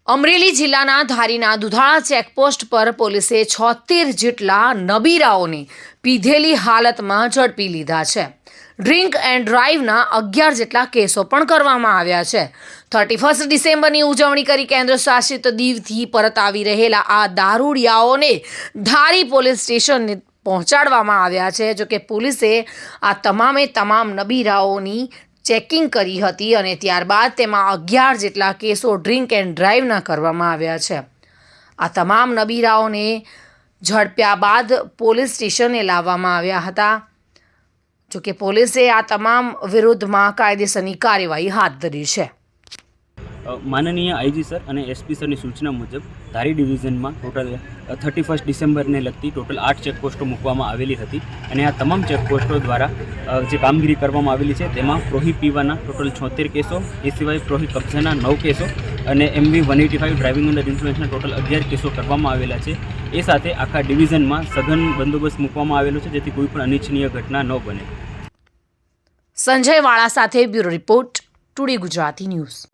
અમરેલી જિલ્લાના ધારીના દુધાળા ચેકપોસ્ટ પર પોલીસે 76 જેટલા નબીરાઓને પીધેલી હાલતમાં ઝડપી લીધા છે. ડ્રિંક એન્ડ ડ્રાઈવના 11 જેટલા કેસો પણ કરવામાં આવ્યા છે. 31 ડિસેમ્બરની ઉજવણી કરી કેન્દ્ર શાસિત દીવથી પરત આવી રહેલા આ દારૂડિયાઓને ધારી પોલીસ સ્ટેશને પહોંચાડવામાં આવ્યા છે. જોકે પોલીસે આ તમામ નબીરાઓની ચેકિંગ કરી હતી અને ત્યારબાદ તેમાં 11 જેટલા કેસો ડ્રિંક એન્ડ ડ્રાઈવના કરવામાં આવ્યા છે. આ તમામ નબીરાઓને ઝડપ્યા બાદ પોલીસ સ્ટેશને લાવવામાં આવ્યા હતા. જોકે પોલીસે આ તમામ વિરુદ્ધમાં કાયદેસરની કાર્યવાહી હાથ ધરી છે. માનનીય આઈજી સર અને એસપી સરની સૂચના મુજબ ધારી ડિવિઝનમાં ટોટલ 31 ડિસેમ્બરને લગતી ટોટલ 8 ચેકપોસ્ટો મૂકવામાં આવેલી હતી અને આ તમામ ચેકપોસ્ટો દ્વારા જે કામગીરી કરવામાં આવેલી છે તેમાં પ્રોહી પીવાના ટોટલ 76 કેસો, એ સિવાય પ્રોહી કબ્જાના 9 કેસો અને MV 185 ડ્રાઇવિંગ અંડર ઇન્ફ્લુએન્સના ટોટલ 11 કેસો કરવામાં આવેલા છે. એ સાથે આખા ડિવિઝનમાં સઘન બંદોબસ્ત મૂકવામાં આવેલો છે જેથી કોઈ પણ અનિચ્છનીય ઘટના ન બને. સંજય વાળા સાથે bureau report, today Gujarati news.